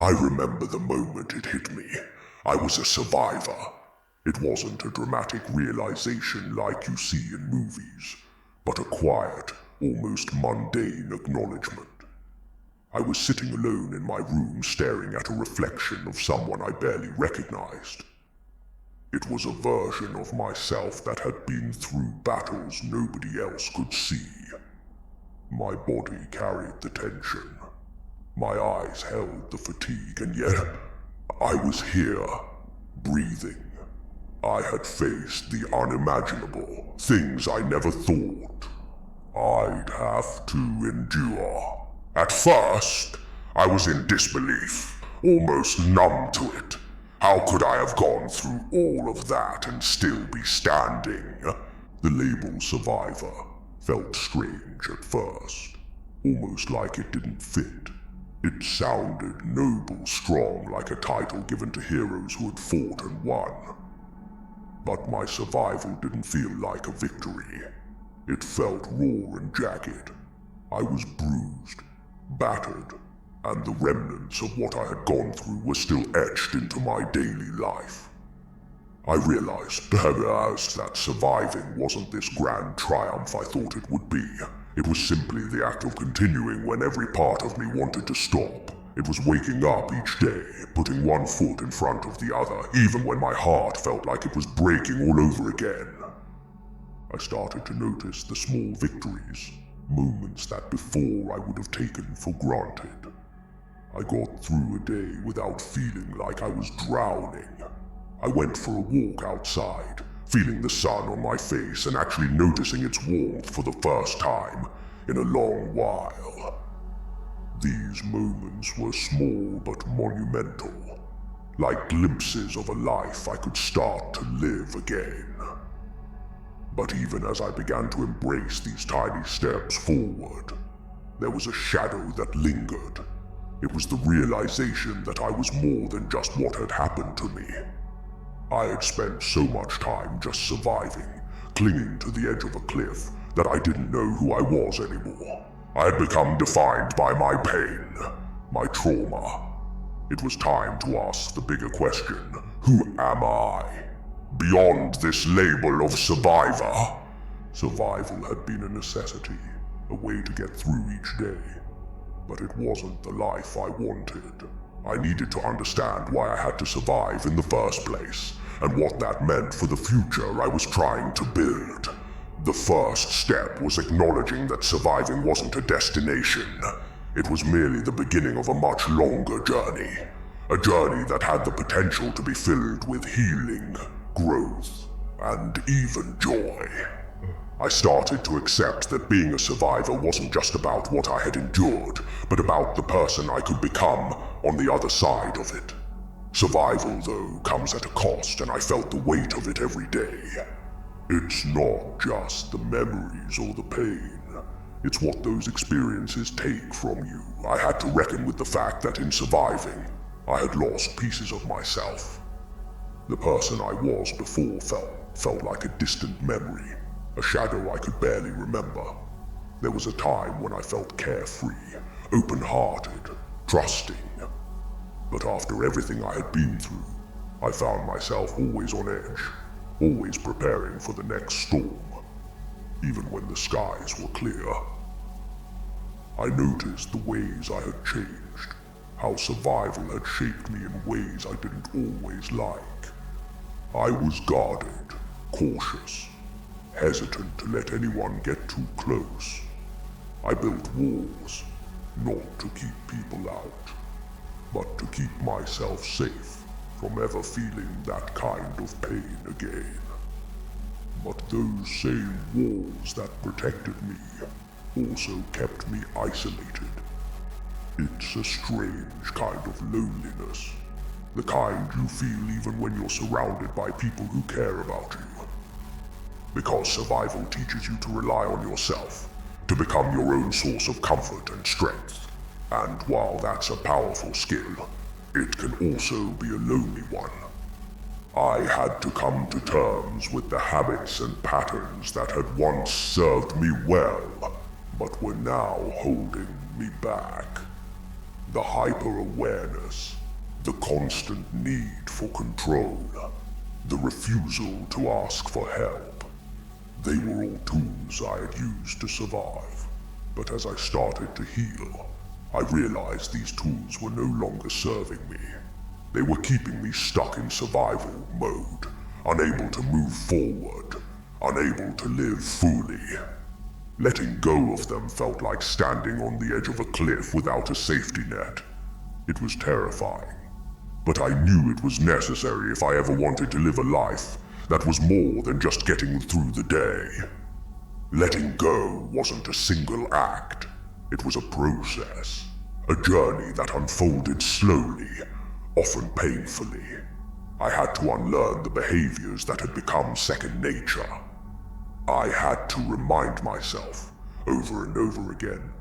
I remember the moment it hit me. I was a survivor. It wasn't a dramatic realization like you see in movies, but a quiet, almost mundane acknowledgement. I was sitting alone in my room staring at a reflection of someone I barely recognized. It was a version of myself that had been through battles nobody else could see. My body carried the tension. My eyes held the fatigue, and yet I was here, breathing. I had faced the unimaginable, things I never thought I'd have to endure. At first, I was in disbelief, almost numb to it. How could I have gone through all of that and still be standing? The label survivor felt strange at first, almost like it didn't fit. It sounded noble, strong, like a title given to heroes who had fought and won. But my survival didn't feel like a victory. It felt raw and jagged. I was bruised, battered, and the remnants of what I had gone through were still etched into my daily life. I realized that surviving wasn't this grand triumph I thought it would be. It was simply the act of continuing when every part of me wanted to stop. It was waking up each day, putting one foot in front of the other, even when my heart felt like it was breaking all over again. I started to notice the small victories, moments that before I would have taken for granted. I got through a day without feeling like I was drowning. I went for a walk outside, feeling the sun on my face and actually noticing its warmth for the first time in a long while. These moments were small but monumental, like glimpses of a life I could start to live again. But even as I began to embrace these tiny steps forward, there was a shadow that lingered. It was the realization that I was more than just what had happened to me. I had spent so much time just surviving, clinging to the edge of a cliff, that I didn't know who I was anymore. I had become defined by my pain, my trauma. It was time to ask the bigger question: who am I? Beyond this label of survivor. Survival had been a necessity, a way to get through each day. But it wasn't the life I wanted. I needed to understand why I had to survive in the first place, and what that meant for the future I was trying to build. The first step was acknowledging that surviving wasn't a destination. It was merely the beginning of a much longer journey. A journey that had the potential to be filled with healing, growth, and even joy. I started to accept that being a survivor wasn't just about what I had endured, but about the person I could become on the other side of it. Survival, though, comes at a cost, and I felt the weight of it every day. It's not just the memories or the pain. It's what those experiences take from you. I had to reckon with the fact that in surviving, I had lost pieces of myself. The person I was before felt like a distant memory, a shadow I could barely remember. There was a time when I felt carefree, open-hearted, trusting. But after everything I had been through, I found myself always on edge, always preparing for the next storm, even when the skies were clear. I noticed the ways I had changed, how survival had shaped me in ways I didn't always like. I was guarded, cautious, hesitant to let anyone get too close. I built walls, not to keep people out, but to keep myself safe from ever feeling that kind of pain again. But those same walls that protected me also kept me isolated. It's a strange kind of loneliness, the kind you feel even when you're surrounded by people who care about you. Because survival teaches you to rely on yourself, to become your own source of comfort and strength. And while that's a powerful skill, it can also be a lonely one. I had to come to terms with the habits and patterns that had once served me well, but were now holding me back. The hyper-awareness, the constant need for control, the refusal to ask for help. They were all tools I had used to survive. But as I started to heal, I realized these tools were no longer serving me. They were keeping me stuck in survival mode, unable to move forward, unable to live fully. Letting go of them felt like standing on the edge of a cliff without a safety net. It was terrifying, but I knew it was necessary if I ever wanted to live a life that was more than just getting through the day. Letting go wasn't a single act. It was a process, a journey that unfolded slowly, often painfully. I had to unlearn the behaviors that had become second nature. I had to remind myself, over and over again,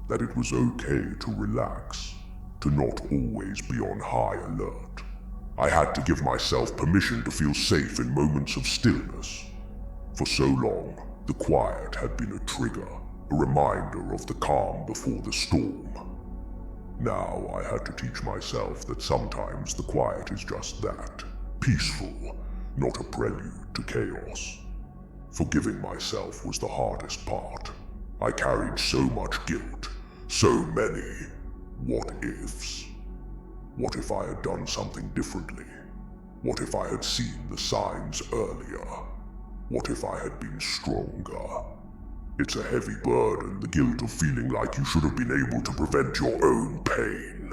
that it was okay to relax, to not always be on high alert. I had to give myself permission to feel safe in moments of stillness. For so long, the quiet had been a trigger, a reminder of the calm before the storm. Now I had to teach myself that sometimes the quiet is just that, peaceful, not a prelude to chaos. Forgiving myself was the hardest part. I carried so much guilt, so many what-ifs. What if I had done something differently? What if I had seen the signs earlier? What if I had been stronger? It's a heavy burden, the guilt of feeling like you should have been able to prevent your own pain.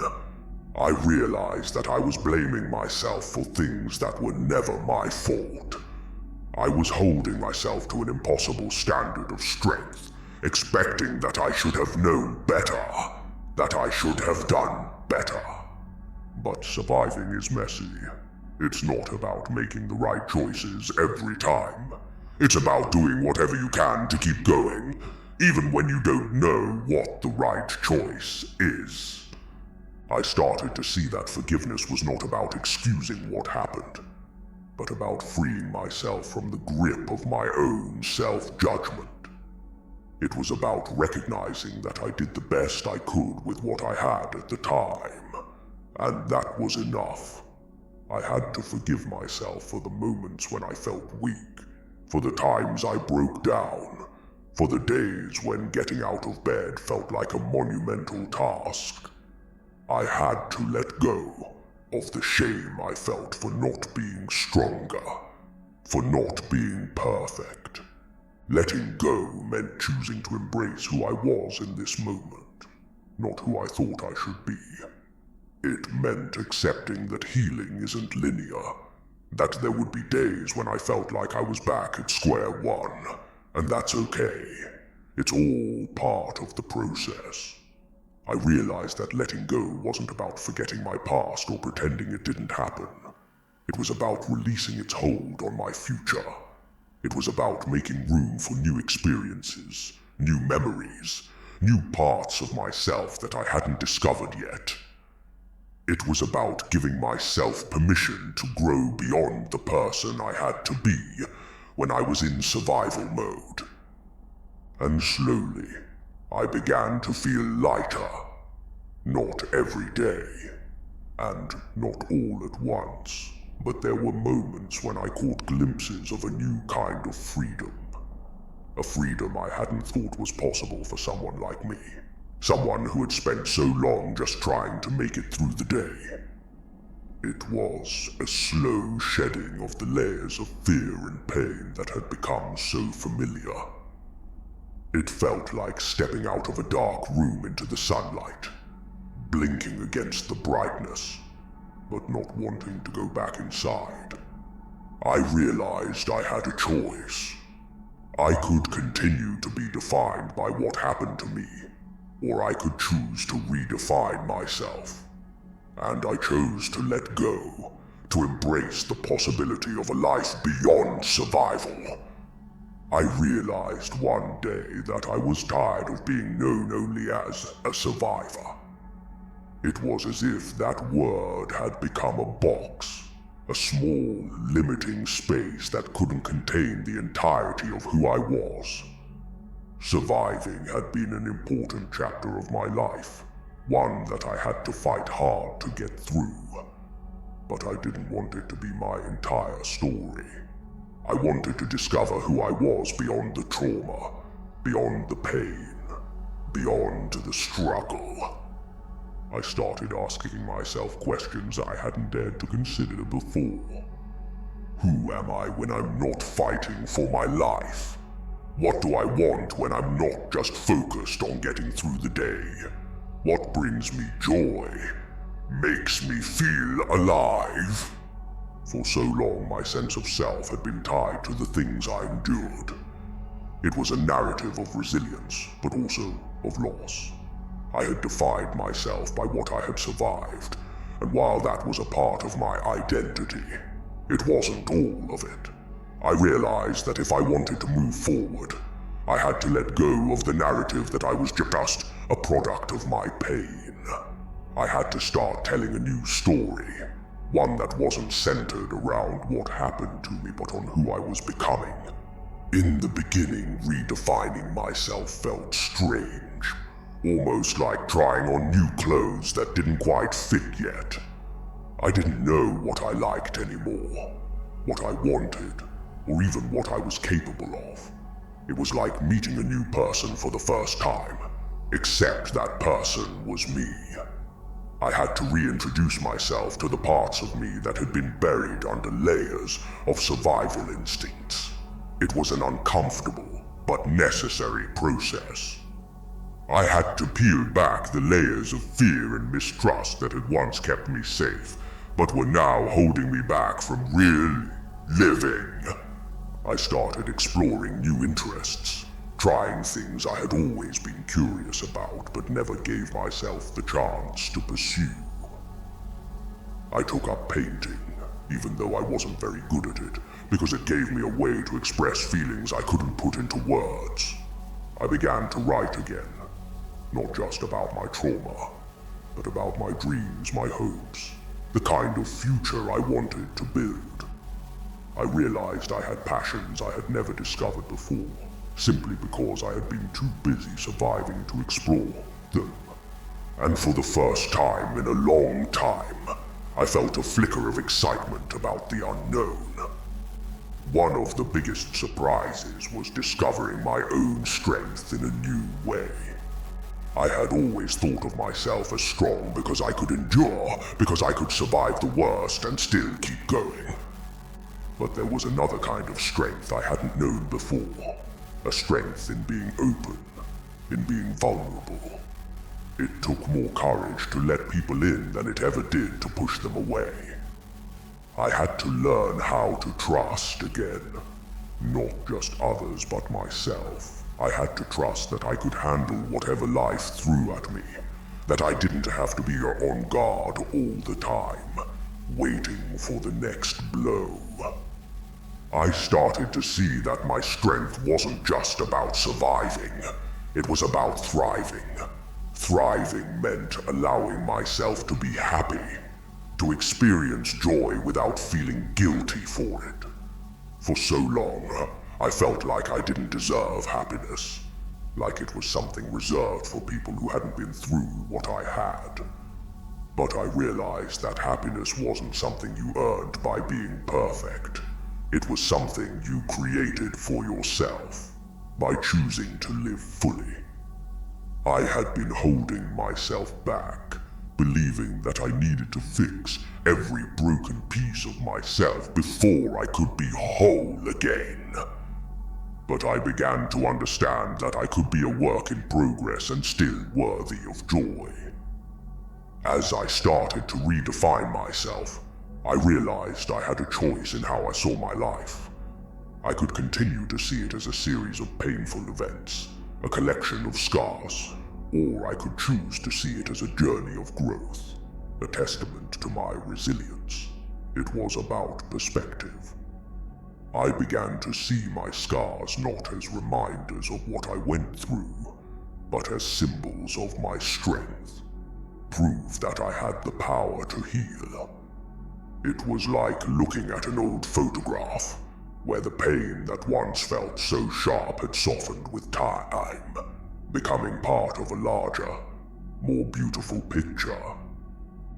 I realized that I was blaming myself for things that were never my fault. I was holding myself to an impossible standard of strength, expecting that I should have known better, that I should have done better. But surviving is messy. It's not about making the right choices every time. It's about doing whatever you can to keep going, even when you don't know what the right choice is. I started to see that forgiveness was not about excusing what happened, but about freeing myself from the grip of my own self-judgment. It was about recognizing that I did the best I could with what I had at the time, and that was enough. I had to forgive myself for the moments when I felt weak, for the times I broke down, for the days when getting out of bed felt like a monumental task. I had to let go of the shame I felt for not being stronger, for not being perfect. Letting go meant choosing to embrace who I was in this moment, not who I thought I should be. It meant accepting that healing isn't linear, that there would be days when I felt like I was back at square one, and that's okay. It's all part of the process. I realized that letting go wasn't about forgetting my past or pretending it didn't happen. It was about releasing its hold on my future. It was about making room for new experiences, new memories, new parts of myself that I hadn't discovered yet. It was about giving myself permission to grow beyond the person I had to be when I was in survival mode. And slowly, I began to feel lighter. Not every day, and not all at once, but there were moments when I caught glimpses of a new kind of freedom. A freedom I hadn't thought was possible for someone like me. Someone who had spent so long just trying to make it through the day. It was a slow shedding of the layers of fear and pain that had become so familiar. It felt like stepping out of a dark room into the sunlight, blinking against the brightness, but not wanting to go back inside. I realized I had a choice. I could continue to be defined by what happened to me, or I could choose to redefine myself. And I chose to let go, to embrace the possibility of a life beyond survival. I realized one day that I was tired of being known only as a survivor. It was as if that word had become a box, a small, limiting space that couldn't contain the entirety of who I was. Surviving had been an important chapter of my life, one that I had to fight hard to get through. But I didn't want it to be my entire story. I wanted to discover who I was beyond the trauma, beyond the pain, beyond the struggle. I started asking myself questions I hadn't dared to consider before. Who am I when I'm not fighting for my life? What do I want when I'm not just focused on getting through the day? What brings me joy? Makes me feel alive? For so long, my sense of self had been tied to the things I endured. It was a narrative of resilience, but also of loss. I had defined myself by what I had survived, and while that was a part of my identity, it wasn't all of it. I realized that if I wanted to move forward, I had to let go of the narrative that I was just a product of my pain. I had to start telling a new story, one that wasn't centered around what happened to me but on who I was becoming. In the beginning, redefining myself felt strange, almost like trying on new clothes that didn't quite fit yet. I didn't know what I liked anymore, what I wanted, or even what I was capable of. It was like meeting a new person for the first time, except that person was me. I had to reintroduce myself to the parts of me that had been buried under layers of survival instincts. It was an uncomfortable but necessary process. I had to peel back the layers of fear and mistrust that had once kept me safe, but were now holding me back from really living. I started exploring new interests, trying things I had always been curious about but never gave myself the chance to pursue. I took up painting, even though I wasn't very good at it, because it gave me a way to express feelings I couldn't put into words. I began to write again, not just about my trauma, but about my dreams, my hopes, the kind of future I wanted to build. I realized I had passions I had never discovered before, simply because I had been too busy surviving to explore them. And for the first time in a long time, I felt a flicker of excitement about the unknown. One of the biggest surprises was discovering my own strength in a new way. I had always thought of myself as strong because I could endure, because I could survive the worst and still keep going. But there was another kind of strength I hadn't known before. A strength in being open, in being vulnerable. It took more courage to let people in than it ever did to push them away. I had to learn how to trust again. Not just others, but myself. I had to trust that I could handle whatever life threw at me. That I didn't have to be on guard all the time, waiting for the next blow. I started to see that my strength wasn't just about surviving. It was about thriving. Thriving meant allowing myself to be happy, to experience joy without feeling guilty for it. For so long, I felt like I didn't deserve happiness, like it was something reserved for people who hadn't been through what I had. But I realized that happiness wasn't something you earned by being perfect. It was something you created for yourself, by choosing to live fully. I had been holding myself back, believing that I needed to fix every broken piece of myself before I could be whole again. But I began to understand that I could be a work in progress and still worthy of joy. As I started to redefine myself, I realized I had a choice in how I saw my life. I could continue to see it as a series of painful events, a collection of scars, or I could choose to see it as a journey of growth, a testament to my resilience. It was about perspective. I began to see my scars not as reminders of what I went through, but as symbols of my strength, proof that I had the power to heal. It was like looking at an old photograph, where the pain that once felt so sharp had softened with time, becoming part of a larger, more beautiful picture.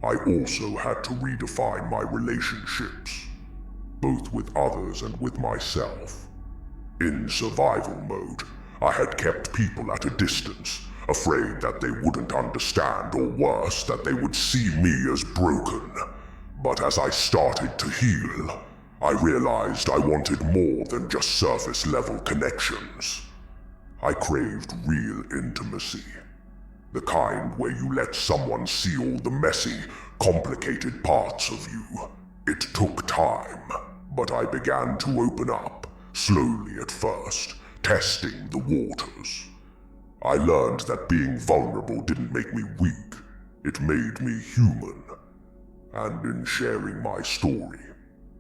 I also had to redefine my relationships, both with others and with myself. In survival mode, I had kept people at a distance, afraid that they wouldn't understand, or worse, that they would see me as broken. But as I started to heal, I realized I wanted more than just surface-level connections. I craved real intimacy. The kind where you let someone see all the messy, complicated parts of you. It took time, but I began to open up, slowly at first, testing the waters. I learned that being vulnerable didn't make me weak, it made me human. And in sharing my story,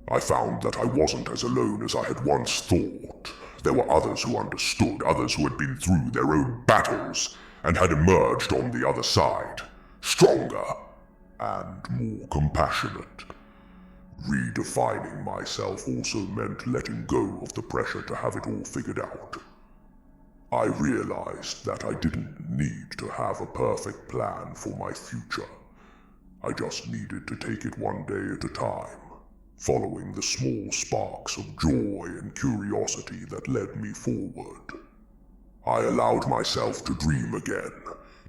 I found that I wasn't as alone as I had once thought. There were others who understood, others who had been through their own battles and had emerged on the other side, stronger and more compassionate. Redefining myself also meant letting go of the pressure to have it all figured out. I realized that I didn't need to have a perfect plan for my future. I just needed to take it one day at a time, following the small sparks of joy and curiosity that led me forward. I allowed myself to dream again,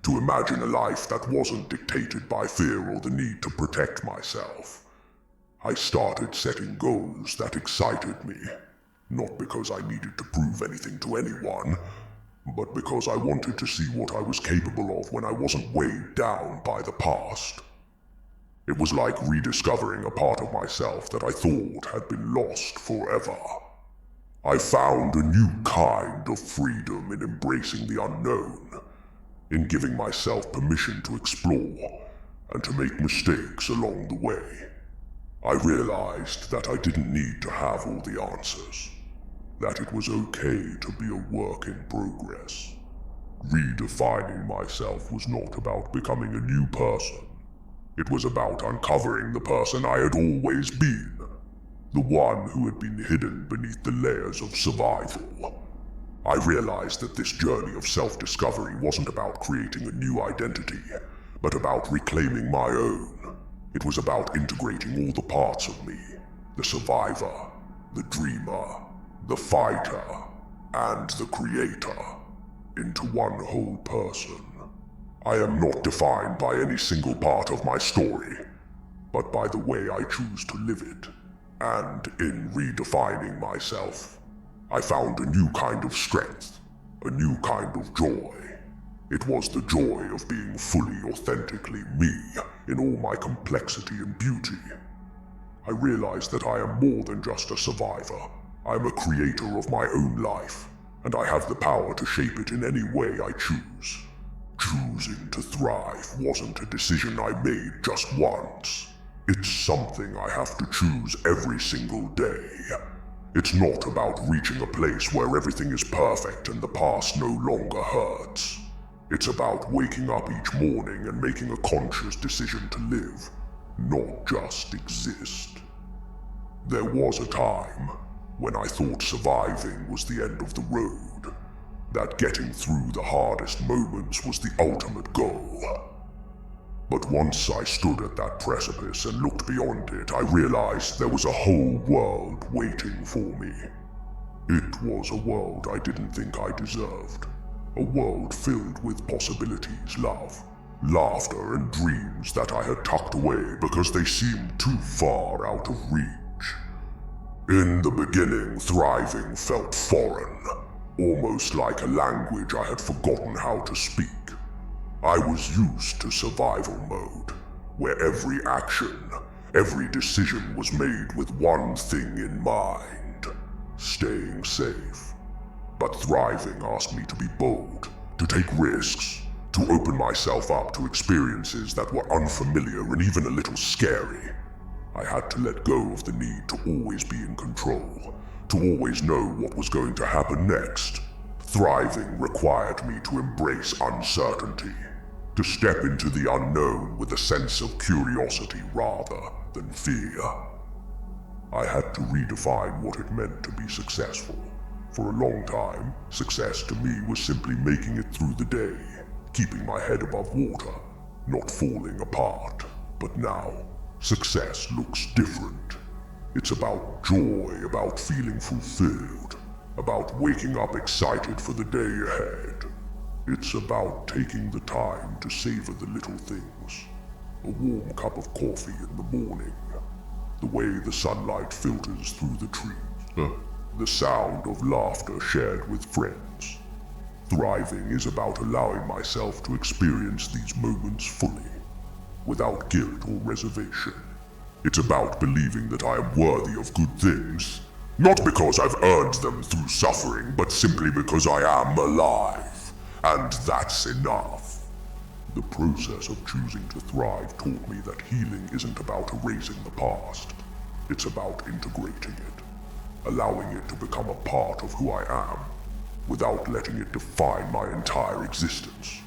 to imagine a life that wasn't dictated by fear or the need to protect myself. I started setting goals that excited me, not because I needed to prove anything to anyone, but because I wanted to see what I was capable of when I wasn't weighed down by the past. It was like rediscovering a part of myself that I thought had been lost forever. I found a new kind of freedom in embracing the unknown, in giving myself permission to explore and to make mistakes along the way. I realized that I didn't need to have all the answers, that it was okay to be a work in progress. Redefining myself was not about becoming a new person. It was about uncovering the person I had always been, the one who had been hidden beneath the layers of survival. I realized that this journey of self-discovery wasn't about creating a new identity, but about reclaiming my own. It was about integrating all the parts of me, the survivor, the dreamer, the fighter, and the creator, into one whole person. I am not defined by any single part of my story, but by the way I choose to live it. And in redefining myself, I found a new kind of strength, a new kind of joy. It was the joy of being fully authentically me, in all my complexity and beauty. I realized that I am more than just a survivor. I am a creator of my own life, and I have the power to shape it in any way I choose. Choosing to thrive wasn't a decision I made just once. It's something I have to choose every single day. It's not about reaching a place where everything is perfect and the past no longer hurts. It's about waking up each morning and making a conscious decision to live, not just exist. There was a time when I thought surviving was the end of the road, that getting through the hardest moments was the ultimate goal. But once I stood at that precipice and looked beyond it, I realized there was a whole world waiting for me. It was a world I didn't think I deserved. A world filled with possibilities, love, laughter, and dreams that I had tucked away because they seemed too far out of reach. In the beginning, thriving felt foreign, almost like a language I had forgotten how to speak. I was used to survival mode, where every action, every decision was made with one thing in mind: staying safe. But thriving asked me to be bold, to take risks, to open myself up to experiences that were unfamiliar and even a little scary. I had to let go of the need to always be in control, to always know what was going to happen next. Thriving required me to embrace uncertainty, to step into the unknown with a sense of curiosity rather than fear. I had to redefine what it meant to be successful. For a long time, success to me was simply making it through the day, keeping my head above water, not falling apart. But now, success looks different. It's about joy, about feeling fulfilled, about waking up excited for the day ahead. It's about taking the time to savor the little things. A warm cup of coffee in the morning, the way the sunlight filters through the trees, the sound of laughter shared with friends. Thriving is about allowing myself to experience these moments fully, without guilt or reservation. It's about believing that I am worthy of good things, not because I've earned them through suffering, but simply because I am alive, and that's enough. The process of choosing to thrive taught me that healing isn't about erasing the past. It's about integrating it, allowing it to become a part of who I am, without letting it define my entire existence.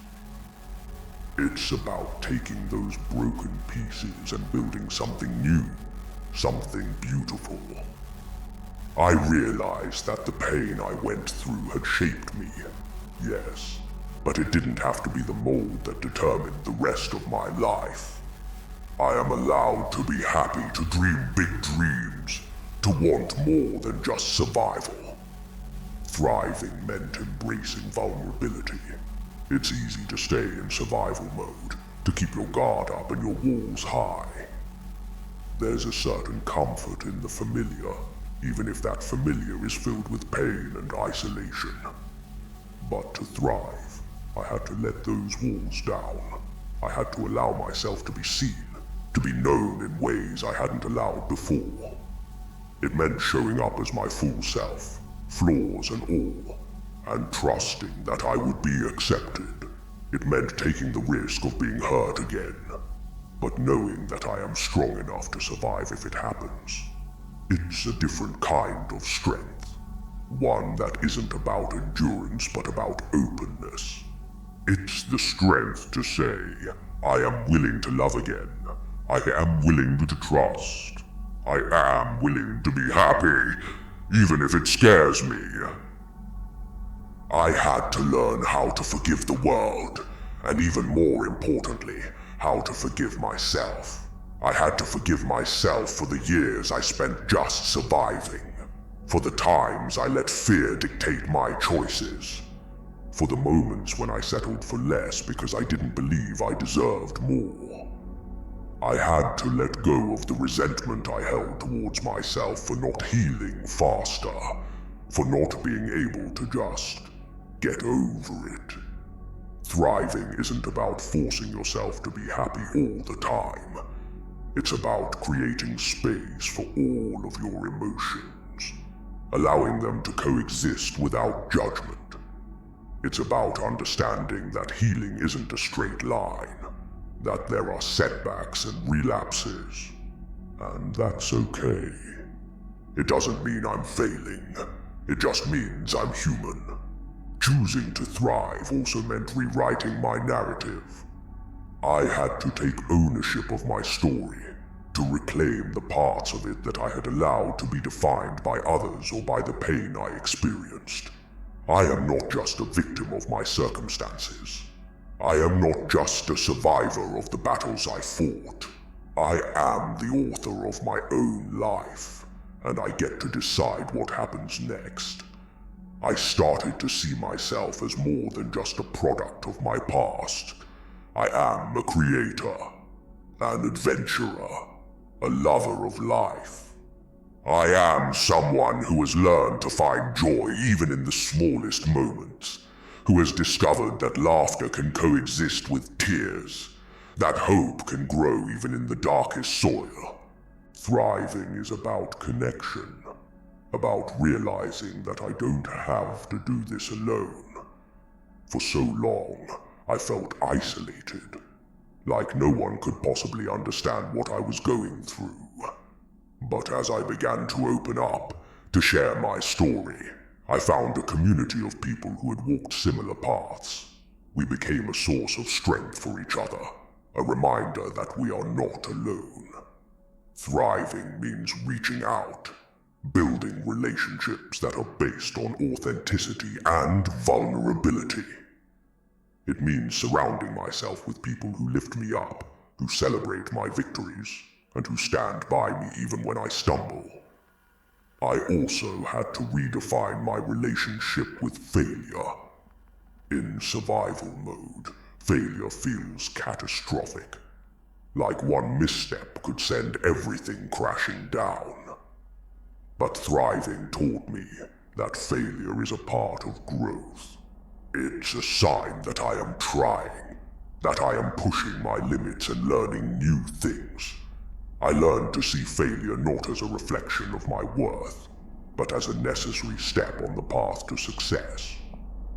It's about taking those broken pieces and building something new, something beautiful. I realized that the pain I went through had shaped me, yes, but it didn't have to be the mold that determined the rest of my life. I am allowed to be happy, to dream big dreams, to want more than just survival. Thriving meant embracing vulnerability. It's easy to stay in survival mode, to keep your guard up and your walls high. There's a certain comfort in the familiar, even if that familiar is filled with pain and isolation. But to thrive, I had to let those walls down. I had to allow myself to be seen, to be known in ways I hadn't allowed before. It meant showing up as my full self, flaws and all, and trusting that I would be accepted. It meant taking the risk of being hurt again, but knowing that I am strong enough to survive if it happens. It's a different kind of strength, one that isn't about endurance but about openness. It's the strength to say, I am willing to love again. I am willing to trust. I am willing to be happy, even if it scares me. I had to learn how to forgive the world, and even more importantly, how to forgive myself. I had to forgive myself for the years I spent just surviving, for the times I let fear dictate my choices, for the moments when I settled for less because I didn't believe I deserved more. I had to let go of the resentment I held towards myself for not healing faster, for not being able to just get over it. Thriving isn't about forcing yourself to be happy all the time. It's about creating space for all of your emotions, allowing them to coexist without judgment. It's about understanding that healing isn't a straight line, that there are setbacks and relapses, and that's okay. It doesn't mean I'm failing, it just means I'm human. Choosing to thrive also meant rewriting my narrative. I had to take ownership of my story, to reclaim the parts of it that I had allowed to be defined by others or by the pain I experienced. I am not just a victim of my circumstances. I am not just a survivor of the battles I fought. I am the author of my own life, and I get to decide what happens next. I started to see myself as more than just a product of my past. I am a creator, an adventurer, a lover of life. I am someone who has learned to find joy even in the smallest moments, who has discovered that laughter can coexist with tears, that hope can grow even in the darkest soil. Thriving is about connection, about realizing that I don't have to do this alone. For so long, I felt isolated, like no one could possibly understand what I was going through. But as I began to open up, to share my story, I found a community of people who had walked similar paths. We became a source of strength for each other, a reminder that we are not alone. Thriving means reaching out, building relationships that are based on authenticity and vulnerability. It means surrounding myself with people who lift me up, who celebrate my victories, and who stand by me even when I stumble. I also had to redefine my relationship with failure. In survival mode, failure feels catastrophic, like one misstep could send everything crashing down. But thriving taught me that failure is a part of growth. It's a sign that I am trying, that I am pushing my limits and learning new things. I learned to see failure not as a reflection of my worth, but as a necessary step on the path to success.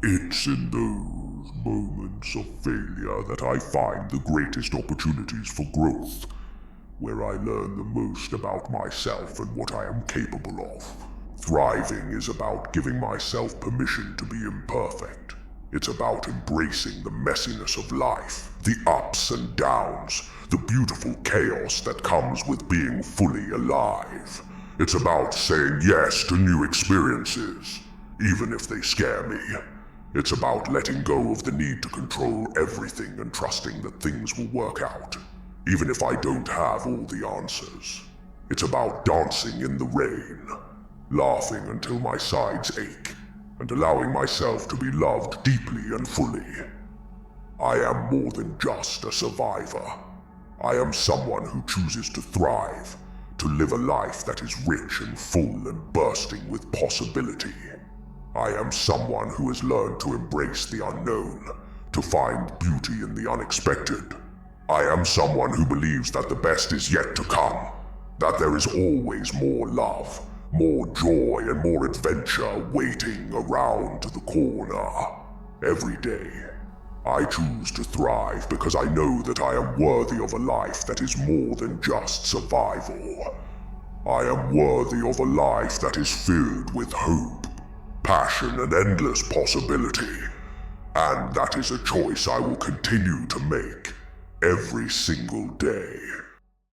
It's in those moments of failure that I find the greatest opportunities for growth, where I learn the most about myself and what I am capable of. Thriving is about giving myself permission to be imperfect. It's about embracing the messiness of life, the ups and downs, the beautiful chaos that comes with being fully alive. It's about saying yes to new experiences, even if they scare me. It's about letting go of the need to control everything and trusting that things will work out, even if I don't have all the answers. It's about dancing in the rain, laughing until my sides ache, and allowing myself to be loved deeply and fully. I am more than just a survivor. I am someone who chooses to thrive, to live a life that is rich and full and bursting with possibility. I am someone who has learned to embrace the unknown, to find beauty in the unexpected. I am someone who believes that the best is yet to come, that there is always more love, more joy and more adventure waiting around the corner. Every day, I choose to thrive because I know that I am worthy of a life that is more than just survival. I am worthy of a life that is filled with hope, passion and endless possibility. And that is a choice I will continue to make every single day.